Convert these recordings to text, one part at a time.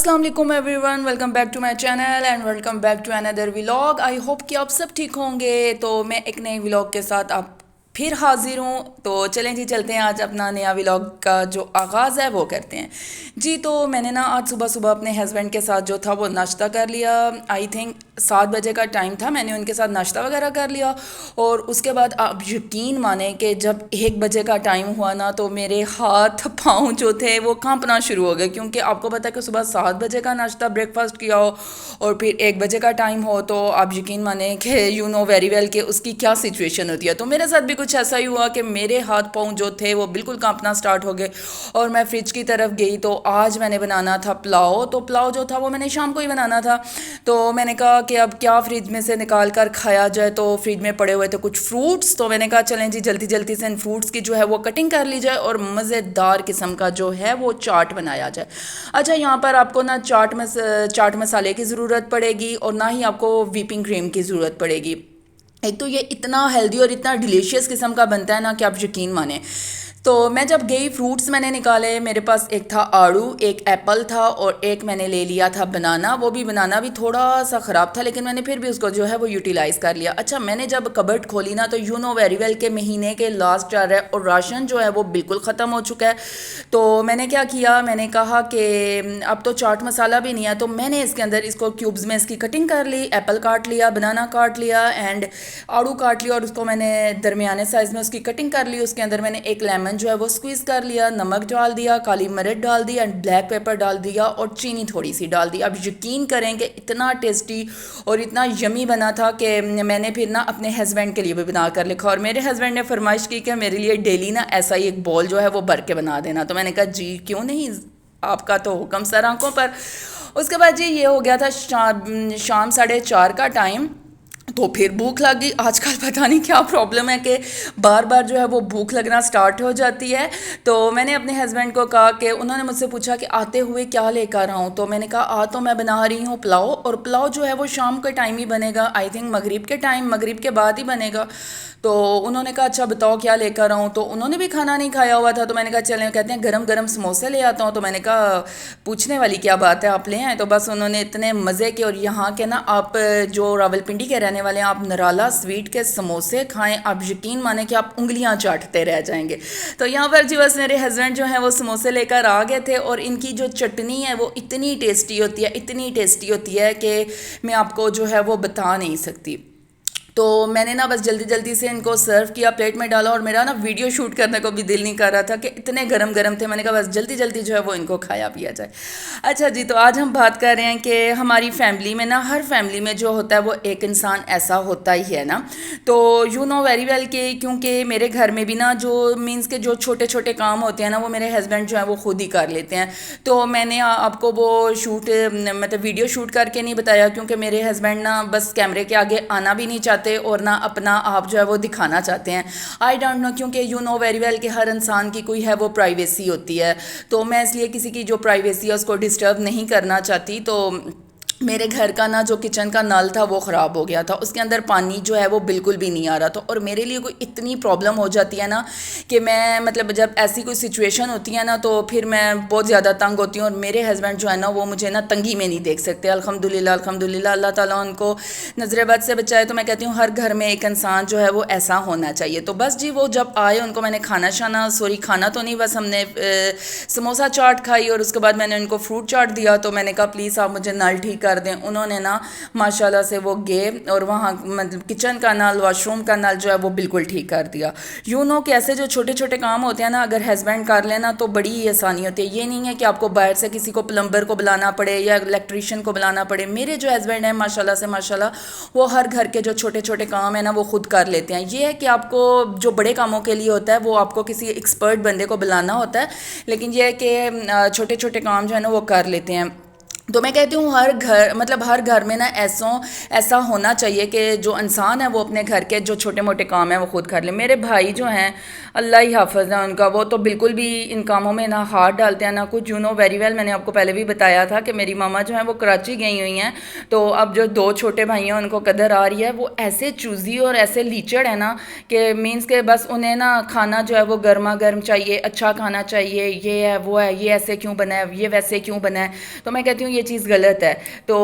अस्सलाम वालेकुम everyone, welcome back to my channel and welcome back to another vlog. I hope कि आप सब ठीक होंगे। तो मैं एक नए व्लॉग के साथ आप फिर हाजिर हूँ। तो चलें जी, चलते हैं आज अपना नया व्लॉग का जो आगाज़ है वो करते हैं जी। तो मैंने ना आज सुबह सुबह अपने हस्बैंड के साथ जो था वो नाश्ता कर लिया। आई थिंक 7 बजे का टाइम था, मैंने उनके साथ नाश्ता वगैरह कर लिया। और उसके बाद आप यकीन माने कि जब 1 बजे का टाइम हुआ ना तो मेरे हाथ पाँव जो थे वो कांपना शुरू हो गए, क्योंकि आपको पता है कि सुबह 7 बजे का नाश्ता ब्रेकफास्ट किया हो और फिर 1 बजे का टाइम हो तो आप यकीन माने कि यू नो वेरी वेल कि उसकी क्या सिचुएशन होती है। तो मेरे साथ भी कुछ ऐसा ही हुआ कि मेरे हाथ पाँव जो थे वो बिल्कुल कांपना स्टार्ट हो गए और मैं फ्रिज की तरफ गई। तो आज मैंने बनाना था पुलाव, तो पुलाव जो था वो मैंने शाम को ही बनाना था। तो मैंने कहा कि अब क्या फ्रिज में से निकाल कर खाया जाए, तो फ्रिज में पड़े हुए थे कुछ फ्रूट्स। तो मैंने कहा चलें जी जल्दी जल्दी से इन फ्रूट्स की जो है वो कटिंग कर ली जाए और मज़ेदार किस्म का जो है वो चाट बनाया जाए। अच्छा, यहाँ पर आपको ना चाट मसाले की ज़रूरत पड़ेगी और ना ही आपको व्हिपिंग क्रीम की ज़रूरत पड़ेगी। एक तो ये इतना हेल्दी और इतना डिलीशियस किस्म का बनता है ना कि आप यकीन माने। तो मैं जब गई फ्रूट्स मैंने निकाले, मेरे पास एक था आड़ू, एक एप्पल था और एक मैंने ले लिया था बनाना। वो भी बनाना भी थोड़ा सा ख़राब था लेकिन मैंने फिर भी उसको जो है वो यूटिलाइज़ कर लिया। अच्छा, मैंने जब कबर्ड खोली ना तो यू नो वेरी वेल के महीने के लास्ट आ रहा है और राशन जो है वो बिल्कुल ख़त्म हो चुका है। तो मैंने क्या किया, मैंने कहा कि अब तो चाट मसाला भी नहीं है, तो मैंने इसके अंदर इसको क्यूब्स में इसकी कटिंग कर ली। एप्पल काट लिया, बनाना काट लिया एंड आड़ू काट लिया और उसको मैंने दरमियाने साइज़ में उसकी कटिंग कर ली। उसके अंदर मैंने एक लेमन जो है वो स्क्वीज़ कर लिया, नमक डाल दिया, काली मिर्च डाल दी एंड ब्लैक पेपर डाल दिया और चीनी थोड़ी सी डाल दी। अब यकीन करें कि इतना टेस्टी और इतना यमी बना था कि मैंने फिर ना अपने हस्बैंड के लिए भी बना कर लिखा और मेरे हस्बैंड ने फरमाइश की कि मेरे लिए डेली ना ऐसा ही एक बॉल जो है वो भर के बना देना। तो मैंने कहा जी क्यों नहीं, आपका तो हुक्म सर आंखों पर। उसके बाद जी ये हो गया था शाम 4:30 का टाइम। तो फिर भूख लगी। आजकल पता नहीं क्या प्रॉब्लम है कि बार बार जो है वो भूख लगना स्टार्ट हो जाती है। तो मैंने अपने हस्बैंड को कहा कि उन्होंने मुझसे पूछा कि आते हुए क्या लेकर आऊँ। तो मैंने कहा आ तो मैं बना रही हूँ पुलाव, और पुलाव जो है वो शाम के टाइम ही बनेगा। आई थिंक मगरिब के टाइम, मगरिब के बाद ही बनेगा। तो उन्होंने कहा अच्छा बताओ क्या लेकर आऊँ। तो उन्होंने भी खाना नहीं खाया हुआ था। तो मैंने कहा चलें, कहते हैं गरम गरम समोसे ले आता हूँ। तो मैंने कहा पूछने वाली क्या बात है, आप ले आए। तो बस उन्होंने इतने मज़े के, और यहाँ के ना आप जो रावलपिंडी के रहने वाले हैं, आप नराला स्वीट के समोसे खाएं, आप यकीन माने कि आप उंगलियां चाटते रह जाएंगे। तो यहाँ पर जी बस मेरे हस्बैंड जो हैं वो समोसे लेकर आ गए थे और इनकी जो चटनी है वो इतनी टेस्टी होती है, इतनी टेस्टी होती है कि मैं आपको जो है वो बता नहीं सकती। तो मैंने ना बस जल्दी जल्दी से इनको सर्व किया, प्लेट में डाला और मेरा ना वीडियो शूट करने को भी दिल नहीं कर रहा था कि इतने गरम गरम थे। मैंने कहा बस जल्दी जल्दी जो है वो इनको खाया पिया जाए। अच्छा जी, तो आज हम बात कर रहे हैं कि हमारी फैमिली में ना, हर फैमिली में जो होता है वो एक इंसान ऐसा होता ही है ना। तो यू नो वेरी वेल कि क्योंकि मेरे घर में भी ना जो मीन्स के जो छोटे छोटे काम होते हैं ना वो मेरे हस्बैंड जो है वो खुद ही कर लेते हैं। तो मैंने आपको वो शूट मतलब वीडियो शूट करके नहीं बताया क्योंकि मेरे हस्बैंड ना बस कैमरे के आगे आना भी नहीं चाहते और ना अपना आप जो है वो दिखाना चाहते हैं। आई डोंट नो, क्योंकि यू नो वेरी वेल कि हर इंसान की कोई है वो प्राइवेसी होती है। तो मैं इसलिए किसी की जो प्राइवेसी है उसको डिस्टर्ब नहीं करना चाहती। तो मेरे घर का ना जो किचन का नल था वो ख़राब हो गया था, उसके अंदर पानी जो है वो बिल्कुल भी नहीं आ रहा था। और मेरे लिए कोई इतनी प्रॉब्लम हो जाती है ना कि मैं मतलब जब ऐसी कोई सिचुएशन होती है ना तो फिर मैं बहुत ज़्यादा तंग होती हूँ। और मेरे हस्बैंड जो है ना वो मुझे ना तंगी में नहीं देख सकते। अल्हम्दुलिल्लाह अल्हम्दुलिल्लाह, अल्लाह ताला उनको नज़र बद से बचाए। तो मैं कहती हूँ हर घर में एक इंसान जो है वो ऐसा होना चाहिए। तो बस जी वो जब आए उनको मैंने खाना तो नहीं, बस हमने समोसा चाट खाई और उसके बाद मैंने उनको फ्रूट चाट दिया। तो मैंने कहा प्लीज़ आप मुझे नल ठीक कर दें। उन्होंने ना माशाल्लाह से वो गए और वहाँ मतलब किचन का नल, वॉशरूम का नल जो है वो बिल्कुल ठीक कर दिया। यू नो कि ऐसे जो छोटे छोटे काम होते हैं ना अगर हस्बैंड कर लेना तो बड़ी ही आसानी होती है। ये नहीं है कि आपको बाहर से किसी को प्लम्बर को बुलाना पड़े या इलेक्ट्रीशियन को बुलाना पड़े। मेरे जो हस्बैंड हैं माशाल्लाह से माशाल्लाह वो हर घर के जो छोटे छोटे काम है ना वो खुद कर लेते हैं। ये है कि आपको जो बड़े कामों के लिए होता है वो आपको किसी एक्सपर्ट बंदे को बुलाना होता है, लेकिन ये है कि छोटे छोटे काम जो है ना वो कर लेते हैं। तो मैं कहती हूँ हर घर मतलब हर घर में ना ऐसा होना चाहिए कि जो इंसान है वो अपने घर के जो छोटे मोटे काम हैं वो खुद कर ले। मेरे भाई जो हैं अल्लाह ही हाफ़िज़ है उनका, वो तो बिल्कुल भी इन कामों में ना हाथ डालते हैं ना कुछ। यू नो वेरी वेल, मैंने आपको पहले भी बताया था कि मेरी मामा जो है वो कराची गई हुई हैं। तो अब जो दो छोटे भाई हैं उनको कदर आ रही है। वो ऐसे चूज़ी और ऐसे लीचड़ है ना कि मीन्स के बस उन्हें ना खाना जो है वो गर्मा गर्म चाहिए, अच्छा खाना चाहिए, ये है वो है, ये ऐसे क्यों बना है, ये वैसे क्यों बना है। तो मैं कहती हूँ ये चीज़ गलत है। तो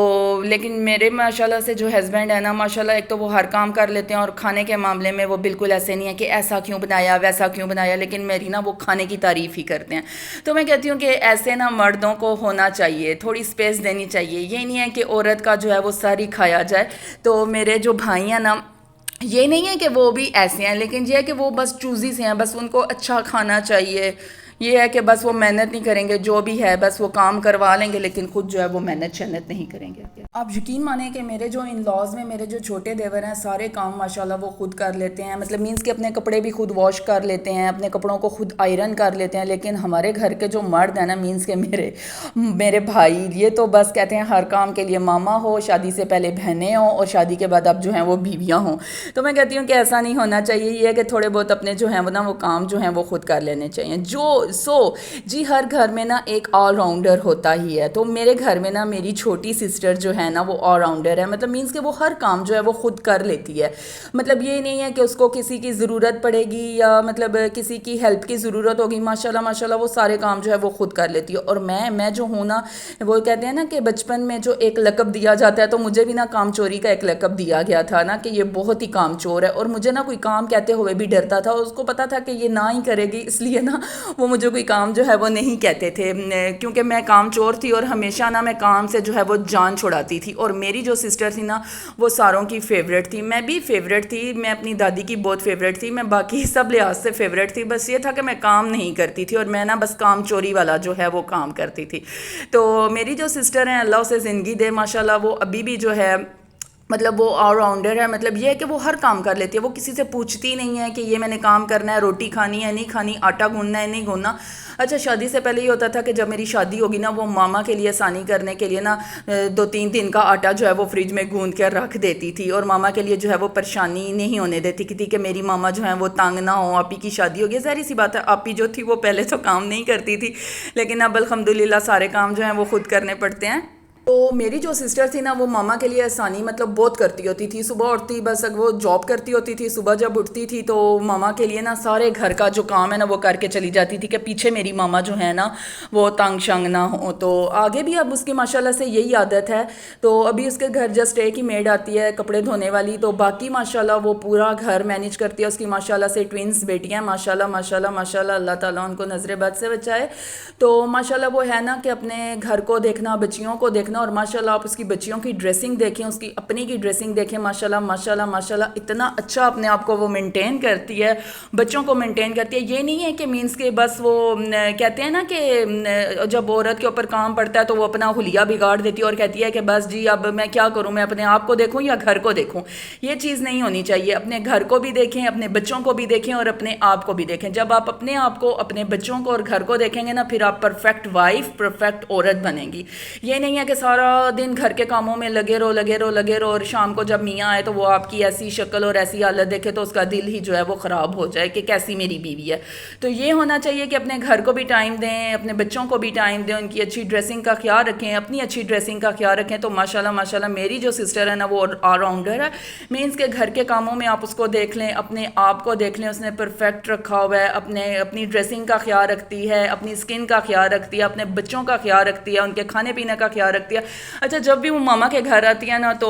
लेकिन मेरे माशाल्लाह से जो हस्बैंड है ना, माशाल्लाह एक तो वो हर काम कर लेते हैं और खाने के मामले में वो बिल्कुल ऐसे नहीं है कि ऐसा क्यों बनाया वैसा क्यों बनाया, लेकिन मेरी ना वो खाने की तारीफ़ ही करते हैं। तो मैं कहती हूँ कि ऐसे ना मर्दों को होना चाहिए, थोड़ी स्पेस देनी चाहिए। ये नहीं है कि औरत का जो है वो सारी खाया जाए। तो मेरे जो भाई हैं ना, ये नहीं है कि वो भी ऐसे हैं, लेकिन ये है कि वो बस चूज़ी से हैं, बस उनको अच्छा खाना चाहिए। ये है कि बस वो मेहनत नहीं करेंगे, जो भी है बस वो काम करवा लेंगे, लेकिन खुद जो है वो मेहनत शहनत नहीं करेंगे। आप यकीन माने कि मेरे जो इन लॉज में मेरे जो छोटे देवर हैं सारे काम माशाल्लाह वो खुद कर लेते हैं। मतलब मीन्स कि अपने कपड़े भी खुद वॉश कर लेते हैं, अपने कपड़ों को खुद आयरन कर लेते हैं। लेकिन हमारे घर के जो मर्द हैं ना, मीन्स के मेरे मेरे भाई, ये तो बस कहते हैं हर काम के लिए मामा हो, शादी से पहले बहनें हों और शादी के बाद अब जो हैं वो बीवियाँ हों। तो मैं कहती हूँ कि ऐसा नहीं होना चाहिए। ये है कि थोड़े बहुत अपने जो हैं वो ना वो काम जो हैं वो खुद कर लेने चाहिए। जी हर घर में ना एक ऑलराउंडर होता ही है। तो मेरे घर में ना मेरी छोटी सिस्टर जो है ना वो ऑलराउंडर है। मतलब मीन्स कि वो हर काम जो है वो खुद कर लेती है। मतलब ये नहीं है कि उसको किसी की ज़रूरत पड़ेगी या मतलब किसी की हेल्प की ज़रूरत होगी। माशाल्लाह माशाल्लाह वो सारे काम जो है वो खुद कर लेती है। और मैं जो हूँ ना, वो कहते हैं ना कि बचपन में जो एक लक़ब दिया जाता है, तो मुझे भी ना काम चोरी का एक लक़ब दिया गया था ना कि ये बहुत ही काम चोर है। और मुझे ना कोई काम कहते हुए भी डरता था, और उसको पता था कि ये ना ही करेगी, इसलिए ना वो मुझे कोई काम जो है वो नहीं कहते थे। क्योंकि मैं काम चोर थी और हमेशा ना मैं काम से जो है वो जान छुड़ाती थी। और मेरी जो सिस्टर थी ना वो सारों की फेवरेट थी, मैं भी फेवरेट थी, मैं अपनी दादी की बहुत फेवरेट थी, मैं बाकी सब लिहाज से फेवरेट थी। बस ये था कि मैं काम नहीं करती थी और मैं ना बस काम चोरी वाला जो है वो काम करती थी। तो मेरी जो सिस्टर हैं अल्लाह उसे ज़िंदगी दे माशाल्लाह, वो अभी भी जो है मतलब वो ऑलराउंडर है। मतलब ये है कि वो हर काम कर लेती है, वो किसी से पूछती नहीं है कि ये मैंने काम करना है, रोटी खानी है नहीं खानी, आटा गूंदना है नहीं गूंदना। अच्छा, शादी से पहले ये होता था कि जब मेरी शादी होगी ना, वो मामा के लिए आसानी करने के लिए ना 2-3 दिन का आटा जो है वो फ्रिज में गूंद कर रख देती थी, और मामा के लिए जो है वो परेशानी नहीं होने देती थी कि मेरी मामा जो है वो तंग ना हो। आपी की शादी होगी, ज़ाहिर सी बात है आपी जो थी वो पहले तो काम नहीं करती थी, लेकिन अब अल्हम्दुलिल्लाह सारे काम जो हैं वो खुद करने पड़ते हैं। तो मेरी जो सिस्टर थी ना वो मामा के लिए आसानी मतलब बहुत करती होती थी। सुबह उठती, बस वो जॉब करती होती थी, सुबह जब उठती थी तो मामा के लिए ना सारे घर का जो काम है ना वो करके चली जाती थी कि पीछे मेरी मामा जो है ना वो तंग शंग ना हो। तो आगे भी अब उसकी माशाल्लाह से यही आदत है। तो अभी उसके घर जस्ट एक ही मेड आती है कपड़े धोने वाली, तो बाकी माशाल्लाह वो पूरा घर मैनेज करती है। उसकी माशाल्लाह से ट्विंस बेटियाँ, माशाल्लाह माशाल्लाह माशाल्लाह, अल्लाह ताला उनको नज़र बद से बचाए। तो माशाल्लाह वो है ना कि अपने घर को देखना, बच्चियों को देखना, और माशाल्लाह आप उसकी बच्चियों की ड्रेसिंग देखें, उसकी अपनी की ड्रेसिंग देखें, माशाल्लाह माशाल्लाह माशाल्लाह इतना अच्छा अपने आप को वो मेंटेन करती है, बच्चों को मेंटेन करती है। ये नहीं है कि मीन्स के बस वो कहते हैं ना कि जब औरत के ऊपर काम पड़ता है तो वो अपना हुलिया बिगाड़ देती है और कहती है कि बस जी अब मैं क्या करूँ, मैं अपने आप को देखूँ या घर को देखूँ। ये चीज़ नहीं होनी चाहिए। अपने घर को भी देखें, अपने बच्चों को भी देखें और अपने आप को भी देखें। जब आप अपने आप को, अपने बच्चों को और घर को देखेंगे ना, फिर आप परफेक्ट वाइफ, परफेक्ट औरत बनेंगी। ये नहीं है कि सारा दिन घर के कामों में लगे रहो लगे रहो लगे रहो, और शाम को जब मियाँ आए तो वो आपकी ऐसी शक्ल और ऐसी हालत देखे तो उसका दिल ही जो है वो ख़राब हो जाए कि कैसी मेरी बीवी है। तो ये होना चाहिए कि अपने घर को भी टाइम दें, अपने बच्चों को भी टाइम दें, उनकी अच्छी ड्रेसिंग का ख्याल रखें, अपनी अच्छी ड्रेसिंग का ख्याल रखें। तो माशाल्लाह माशाल्लाह मेरी जो सिस्टर है ना वो ऑलराउंडर है। मीन्स के घर के कामों में आप उसको देख लें, अपने आप को देख लें, उसने परफेक्ट रखा हुआ है, अपनी ड्रेसिंग का ख्याल रखती है, अपनी स्किन का ख्याल रखती है, अपने बच्चों का ख्याल रखती है, उनके खाने पीने का ख्याल रखती है। अच्छा, जब भी वो मामा के घर आती है ना तो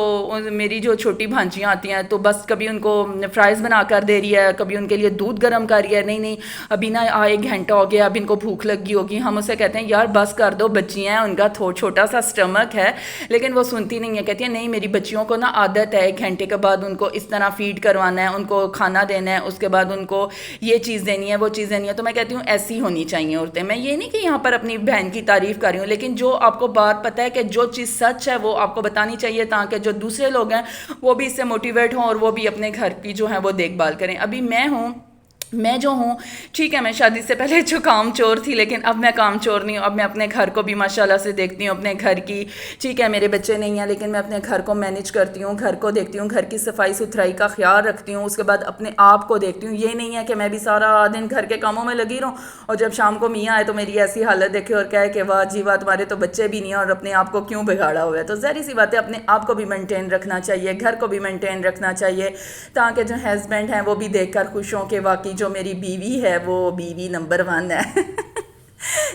मेरी जो छोटी भांजियाँ आती हैं तो बस कभी उनको फ्राइज़ बना कर दे रही है, कभी उनके लिए दूध गर्म कर रही है, नहीं नहीं अभी ना 1 घंटा हो गया, अब इनको भूख लगी होगी। हम उसे कहते हैं यार बस कर दो, बच्चियाँ हैं, उनका छोटा सा स्टमक है। लेकिन वो सुनती नहीं है, कहती है नहीं मेरी बच्चियों को ना आदत है 1 घंटे के बाद उनको इस तरह फीड करवाना है, उनको खाना देना है, उसके बाद उनको ये चीज़ देनी है, वो चीज़ देनी है। तो मैं कहती हूँ ऐसी होनी चाहिए औरतें। मैं ये नहीं कि यहाँ पर अपनी बहन की तारीफ़ कर रही हूँ, लेकिन जो आपको बात पता है कि जो चीज़ सच है वो आपको बतानी चाहिए, ताकि जो दूसरे लोग हैं वो भी इससे मोटिवेट हों और वो भी अपने घर की जो है वो देखभाल करें। अभी मैं हूँ मैं जो हूँ, ठीक है, मैं शादी से पहले जो काम चोर थी, लेकिन अब मैं काम चोर नहीं हूँ। अब मैं अपने घर को भी माशाल्लाह से देखती हूँ, अपने घर की, ठीक है मेरे बच्चे नहीं हैं लेकिन मैं अपने घर को मैनेज करती हूँ, घर को देखती हूँ, घर की सफाई सुथराई का ख्याल रखती हूँ, उसके बाद अपने आप को देखती हूँ। ये नहीं है कि मैं भी सारा दिन घर के कामों में लगी रहूँ और जब शाम को मियाँ आए तो मेरी ऐसी हालत देखे और कहे कि वाह जी वाह, तुम्हारे तो बच्चे भी नहीं हैं और अपने आप को क्यों बिगाड़ा हुआ है। तो ज़ाहिर सी बात है, अपने आप को भी मेंटेन रखना चाहिए, घर को भी मेंटेन रखना चाहिए, ताकि जो हस्बैंड हैं वो भी देखकर खुश हों कि वाकई जो मेरी बीवी है वो बीवी नंबर 1 है।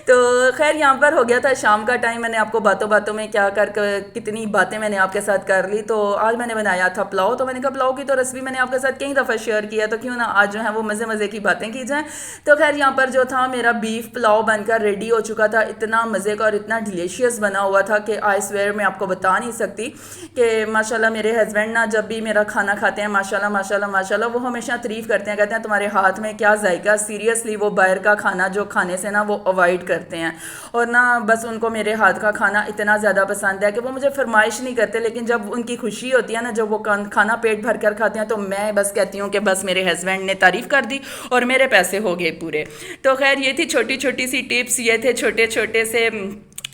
तो खैर यहाँ पर हो गया था शाम का टाइम। मैंने आपको बातों बातों में क्या कर कितनी बातें मैंने आपके साथ कर ली। तो आज मैंने बनाया था पुलाव। तो मैंने कहा पुलाव की तो रेसिपी मैंने आपके साथ कई दफ़ा शेयर किया, तो क्यों ना आज जो है वो मज़े मज़े की बातें की जाएँ। तो खैर यहाँ पर जो था मेरा बीफ पुलाव बनकर रेडी हो चुका था। इतना मज़े का और इतना डिलीशियस बना हुआ था कि आई स्वेयर मैं आपको बता नहीं सकती कि माशाल्लाह मेरे हस्बैंड ना जब भी मेरा खाना खाते हैं माशाल्लाह माशाल्लाह माशाल्लाह वो हमेशा तारीफ़ करते हैं, कहते हैं तुम्हारे हाथ में क्या जायका। सीरियसली वो बाहर का खाना जो खाने से ना वो अवॉइड करते हैं और ना बस उनको मेरे हाथ का खाना इतना ज़्यादा पसंद है कि वो मुझे फरमाइश नहीं करते, लेकिन जब उनकी खुशी होती है ना, जब वो खाना पेट भर कर खाते हैं, तो मैं बस कहती हूँ कि बस मेरे हस्बैंड ने तारीफ़ कर दी और मेरे पैसे हो गए पूरे। तो खैर ये थी छोटी छोटी सी टिप्स, ये थे छोटे छोटे से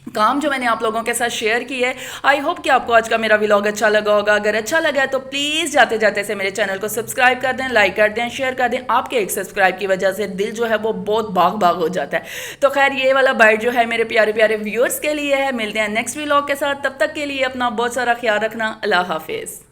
काम जो मैंने आप लोगों के साथ शेयर की है। आई होप कि आपको आज का मेरा व्लॉग अच्छा लगा होगा। अगर अच्छा लगा है तो प्लीज़ जाते जाते से मेरे चैनल को सब्सक्राइब कर दें, लाइक कर दें, शेयर कर दें। आपके एक सब्सक्राइब की वजह से दिल जो है वो बहुत बाग बाग हो जाता है। तो खैर ये वाला बाइट जो है मेरे प्यारे प्यारे व्यूअर्स के लिए है। मिलते हैं नेक्स्ट व्लॉग के साथ, तब तक के लिए अपना बहुत सारा ख्याल रखना। अल्लाह हाफिज़।